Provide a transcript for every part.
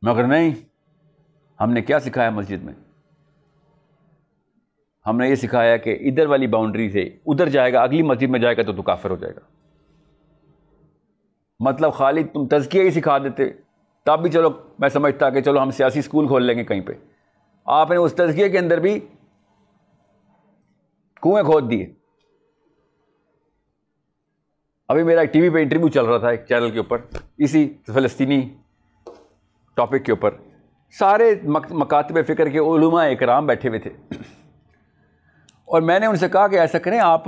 मगर नहीं, हमने क्या सिखाया मस्जिद में? हमने ये सिखाया कि इधर वाली बाउंड्री से उधर जाएगा, अगली मस्जिद में जाएगा तो तू काफिर हो जाएगा। मतलब खाली तुम तज़किया ही सिखा देते, तब भी चलो मैं समझता कि चलो हम सियासी स्कूल खोल लेंगे कहीं पे। आपने उस तज़किये के अंदर भी कुएं खोद दिए। अभी मेरा टीवी पे इंटरव्यू चल रहा था एक चैनल के ऊपर, इसी फ़लस्तीनी टॉपिक के ऊपर। सारे मकातिब फ़िक्र के उलमा इकराम बैठे हुए थे और मैंने उनसे कहा कि ऐसा करें, आप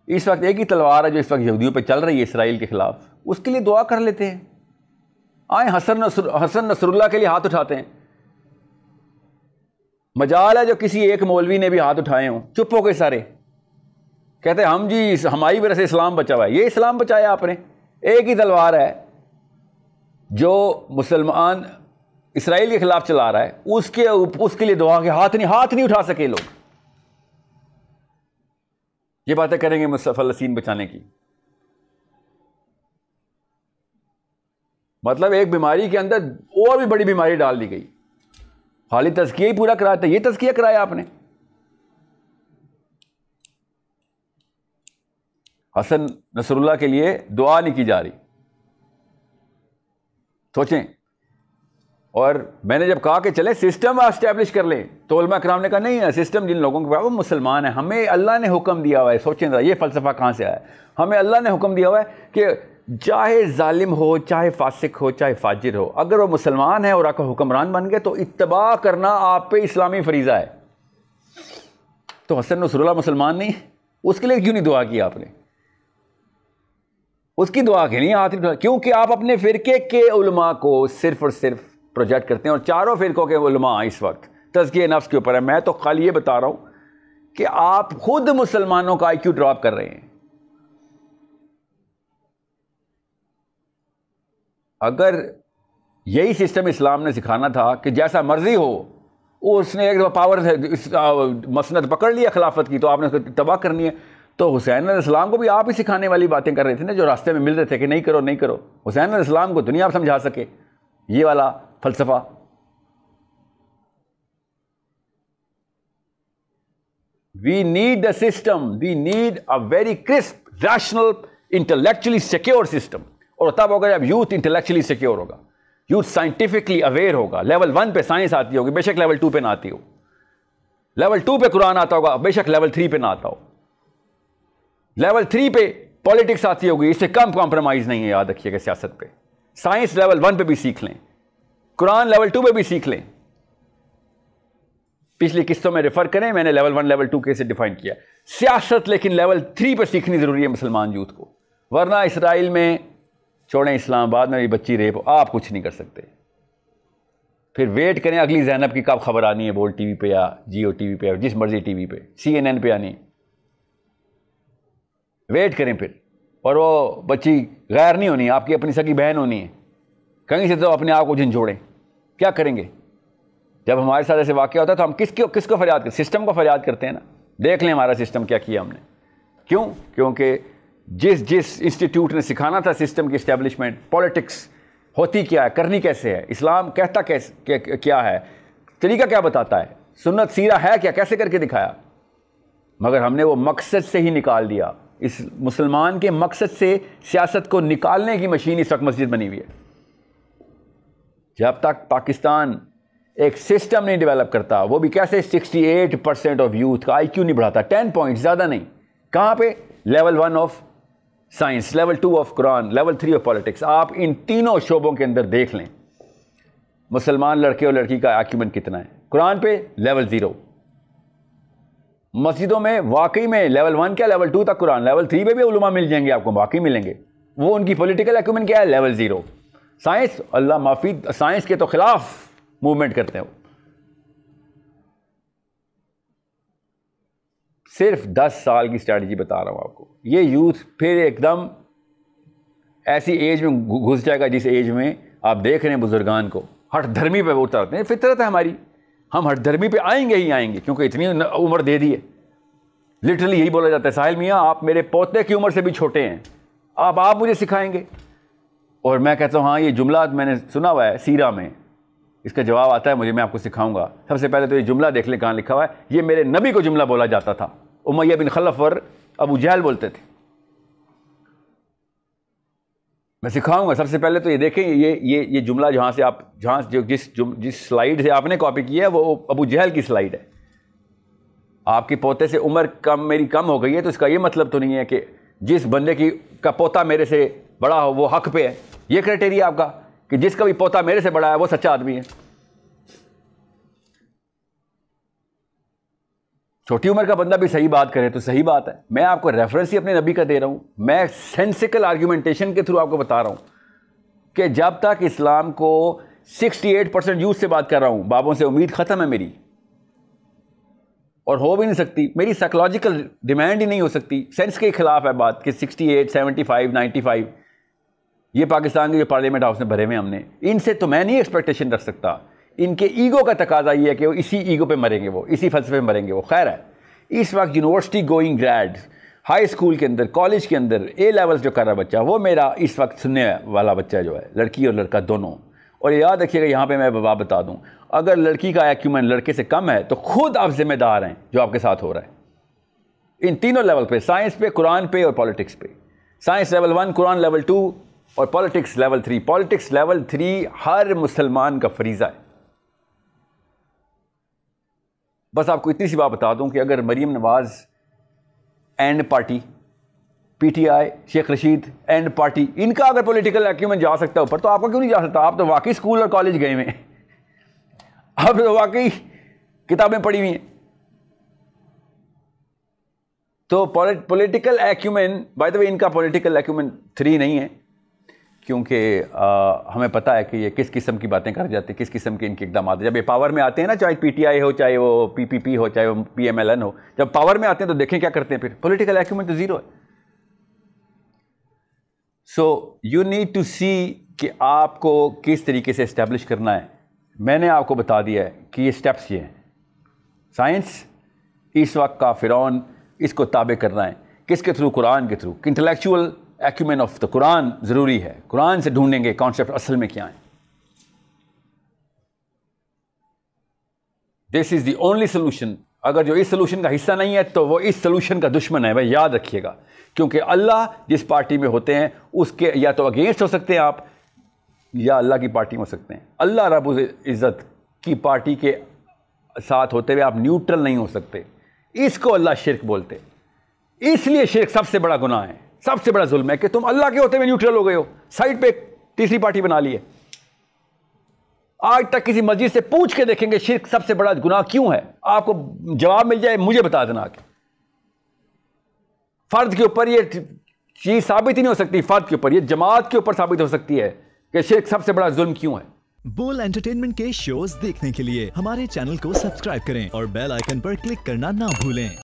इस वक्त एक ही तलवार है जो इस वक्त यहूदियों पे चल रही है इसराइल के ख़िलाफ़, उसके लिए दुआ कर लेते हैं। आए हसन नसरुल्लाह के लिए हाथ उठाते हैं। मजाल है जो किसी एक मौलवी ने भी हाथ उठाए हों, चुप हो गए सारे। कहते हैं हम जी हमारी वजह से इस्लाम बचा हुआ है। ये इस्लाम बचाया आपने? एक ही तलवार है जो मुसलमान इसराइल के खिलाफ चला रहा है, उसके लिए दुआ के हाथ नहीं उठा सके लोग। ये बातें करेंगे फ़लस्तीन बचाने की। मतलब एक बीमारी के अंदर और भी बड़ी बीमारी डाल दी गई। खाली तज़किया ही पूरा कराया था, ये तज़किया कराया आपने। हसन नसरुल्लाह के लिए दुआ नहीं की जा रही, सोचें। और मैंने जब कहा कि चले सिस्टम एस्टैब्लिश कर लें, तो उलमा कराम ने कहा नहीं है, सिस्टम जिन लोगों के पास वो मुसलमान है, हमें अल्लाह ने हुक्म दिया हुआ है। सोचें जरा ये फ़लसफ़ा कहाँ से आया है? हमें अल्लाह ने हुक्म दिया हुआ है कि चाहे जालिम हो, चाहे फासिक हो, चाहे फाजिर हो, अगर वो मुसलमान है और आपका हुक्मरान बन गए तो इत्तबा करना आप पे इस्लामी फरीज़ा है। तो हसन नसरुल्लाह मुसलमान नहीं, उसके लिए क्यों नहीं दुआ की आपने? उसकी दुआ के लिए हाथ नहीं, क्योंकि आप अपने फ़िरके के उलमा को सिर्फ और सिर्फ प्रोजेक्ट करते हैं। और चारों फ़िरकों के उलमा इस वक्त तज़किये नफ्स के ऊपर है। मैं तो खाली ये बता रहा हूँ कि आप खुद मुसलमानों का IQ ड्रॉप कर रहे हैं। अगर यही सिस्टम इस्लाम ने सिखाना था कि जैसा मर्जी हो, उसने एक पावर मसनद पकड़ लिया खिलाफत की, तो आपने उसको तबाह करनी है। तो हुसैन अलैहिस्सलाम को भी आप ही सिखाने वाली बातें कर रहे थे ना, जो रास्ते में मिल रहे थे कि नहीं करो नहीं करो। हुसैन अलैहिस्सलाम को दुनिया आप समझा सके ये वाला फलसफा। We need the system, we need a very crisp, rational, intellectually secure system. और तब होगा जब यूथ इंटेलेक्चुअली सिक्योर होगा, यूथ साइंटिफिकली अवेयर होगा। लेवल 1 पे साइंस आती होगी, बेशक लेवल 2 पे ना आती हो। लेवल 2 पे कुरान आता होगा, बेशक लेवल 3 पे ना आता हो। लेवल 3 पे पॉलिटिक्स आती होगी, इससे कम कॉम्प्रोमाइज नहीं है, याद रखिएगा सियासत पे। साइंस लेवल 1 पे भी सीख लें, कुरान लेवल 2 पे भी सीख लें। पिछली किस्तों में रेफर करें, मैंने लेवल 1 लेवल 2 कैसे डिफाइन किया। सियासत लेकिन लेवल 3 पे सीखनी जरूरी है मुसलमान यूथ को, वरना इसराइल में छोड़ें, इस्लामाबाद में भी बच्ची रेप, आप कुछ नहीं कर सकते। फिर वेट करें अगली ज़ैनब की कब खबर आनी है, बोल टीवी पे या जियो टीवी पे या जिस मर्जी टीवी पे, CNN पे आनी, वेट करें फिर। और वो बच्ची गैर नहीं होनी, आपकी अपनी सगी बहन होनी है। कहीं से तो अपने आप को झंझोड़ें। क्या करेंगे जब हमारे साथ ऐसे वाक़या होता है? तो हम किसको फरियाद करते? सिस्टम को फरियाद करते हैं ना। देख लें हमारा सिस्टम क्या किया हमने। क्यों? क्योंकि जिस इंस्टीट्यूट ने सिखाना था सिस्टम की इस्टेब्लिशमेंट, पॉलिटिक्स होती क्या है, करनी कैसे है, इस्लाम कहता कैसे क्या है, तरीका क्या बताता है, सुन्नत सीरा है क्या, कैसे करके दिखाया, मगर हमने वो मकसद से ही निकाल दिया। इस मुसलमान के मकसद से सियासत को निकालने की मशीन इस वक्त मस्जिद बनी हुई है। जब तक पाकिस्तान एक सिस्टम नहीं डेवलप करता, वो भी कैसे 68% ऑफ यूथ का IQ नहीं बढ़ाता, 10 पॉइंट, ज़्यादा नहीं। कहाँ पे? Level 1 of science, level 2 of Quran, level 3 of politics. आप इन तीनों शोबों के अंदर देख लें मुसलमान लड़के और लड़की का अक्यूमेंट कितना है। कुरान पे लेवल 0, मस्जिदों में वाकई में लेवल 1 क्या लेवल 2 तक कुरान, लेवल 3 पे भी उलमा मिल जाएंगे आपको, वाकई मिलेंगे। वो उनकी पॉलिटिकल अक्यूमेंट क्या है? लेवल 0। साइंस, अल्लाह माफी, साइंस के तो खिलाफ मूवमेंट करते हैं। सिर्फ 10 साल की स्ट्रैटेजी बता रहा हूं आपको। ये यूथ फिर एकदम ऐसी एज में घुस जाएगा जिस एज में आप देख रहे हैं बुजुर्गान को हठ धर्मी पे उतारते हैं। फितरत है हमारी, हम हठ धर्मी पे आएंगे ही आएंगे, क्योंकि इतनी उम्र दे दी है। लिटरली यही बोला जाता है, साहिल मियाँ आप मेरे पोते की उम्र से भी छोटे हैं, आप मुझे सिखाएंगे। और मैं कहता हूँ हाँ ये जुमला मैंने सुना हुआ है सीरा में, इसका जवाब आता है मुझे, मैं आपको सिखाऊंगा। सबसे पहले तो ये जुमला देख ले कहाँ लिखा हुआ है। ये मेरे नबी को जुमला बोला जाता था, उमय्या बिन खलफ और अबू जहल बोलते थे। मैं सिखाऊंगा। सबसे पहले तो ये देखें, ये जुमला जिस स्लाइड से आपने कॉपी किया है वो अबू जहल की स्लाइड है। आपकी पोते से उम्र मेरी कम हो गई है तो इसका ये मतलब तो नहीं है कि जिस बंदे का पोता मेरे से बड़ा हो वो हक पे है। ये क्राइटेरिया आपका कि जिसका भी पोता मेरे से बड़ा है वो सच्चा आदमी है। छोटी उम्र का बंदा भी सही बात करे तो सही बात है। मैं आपको रेफरेंस ही अपने नबी का दे रहा हूं, मैं सेंसिकल आर्गुमेंटेशन के थ्रू आपको बता रहा हूं कि जब तक इस्लाम को 68% यूथ से बात कर रहा हूं, बाबों से उम्मीद खत्म है मेरी, और हो भी नहीं सकती। मेरी साइकोलॉजिकल डिमांड ही नहीं हो सकती। सेंस के खिलाफ है बात कि 68, 75, 95 ये पाकिस्तान के जो पार्लियामेंट हाउस में भरे हुए हमने, इनसे तो मैं नहीं एक्सपेक्टेशन रख सकता। इनके ईगो का तकाजा ये है कि वो इसी ईगो पे मरेंगे, वो इसी फलसफे में मरेंगे वो। खैर है, इस वक्त university going grade, high school के अंदर, कॉलेज के अंदर ए लेवल्स जो कर रहा बच्चा, वो मेरा इस वक्त सुनने वाला बच्चा जो है, लड़की और लड़का दोनों। और याद रखिएगा, यहाँ पे मैं बात बता दूँ, अगर लड़की का एक्यूमेंट लड़के से कम है तो खुद आप जिम्मेदार हैं जो आपके साथ हो रहा है इन तीनों लेवल पे, साइंस पे, कुरान पे और पॉलिटिक्स पे। साइंस लेवल 1, कुरान लेवल 2 और पॉलिटिक्स लेवल 3। पॉलिटिक्स लेवल 3 हर मुसलमान का फरीज़ा है। बस आपको इतनी सी बात बता दूं कि अगर Maryam Nawaz and party, PTI, Sheikh Rashid and party, इनका अगर पॉलिटिकल एक्यूमेंट जा सकता है ऊपर, तो आपका क्यों नहीं जा सकता? आप तो वाकई स्कूल और कॉलेज गए हुए हैं, आप तो वाकई किताबें पढ़ी हुई हैं। तो political acumen, by the way, इनका पॉलिटिकल एक्यूमेंट 3 नहीं है, क्योंकि हमें पता है कि ये किस किस्म की बातें कर जाते हैं, किस किस्म के इनके इकदाम आते हैं। जब ये पावर में आते हैं ना, चाहे पीटीआई हो, चाहे वो पीपीपी हो, चाहे वो पीएमएलएन हो, जब पावर में आते हैं तो देखें क्या करते हैं फिर। पॉलिटिकल एक्यूमेंट तो 0 है। सो यू नीड टू सी कि आपको किस तरीके से इस्टेब्लिश करना है। मैंने आपको बता दिया है कि ये स्टेप्स ये हैं। साइंस इस वक्त का फिरौन, इसको ताबे करना है किसके थ्रू? कुरान के थ्रू। Intellectual acumen of the Quran ज़रूरी है। कुरान से ढूंढेंगे कॉन्सेप्ट असल में क्या है। This is the only solution. अगर जो इस सोल्यूशन का हिस्सा नहीं है तो वो इस सोल्यूशन का दुश्मन है, भाई याद रखिएगा। क्योंकि अल्लाह जिस पार्टी में होते हैं उसके या तो अगेंस्ट हो सकते हैं आप, या अल्लाह की पार्टी में हो सकते हैं। अल्लाह रब्बुल इज़्ज़त की पार्टी के साथ होते हुए आप न्यूट्रल नहीं हो सकते। इसको अल्लाह शिर्क बोलते। इसलिए शिर्क सबसे बड़ा गुनाह है, सबसे बड़ा जुल्म है कि तुम अल्लाह के होते हुए न्यूट्रल हो गए हो, साइड पे तीसरी पार्टी बना ली है। आज तक किसी मस्जिद से पूछ के देखेंगे शिर्क सबसे बड़ा गुनाह क्यों है, आपको जवाब मिल जाए, मुझे बता देना कि फर्द के ऊपर ये चीज साबित ही नहीं हो सकती, फर्द के ऊपर, ये जमात के ऊपर साबित हो सकती है कि शिर्क सबसे बड़ा जुल्म क्यों है। बोल एंटरटेनमेंट के शोज देखने के लिए हमारे चैनल को सब्सक्राइब करें और बेल आइकन पर क्लिक करना ना भूलें।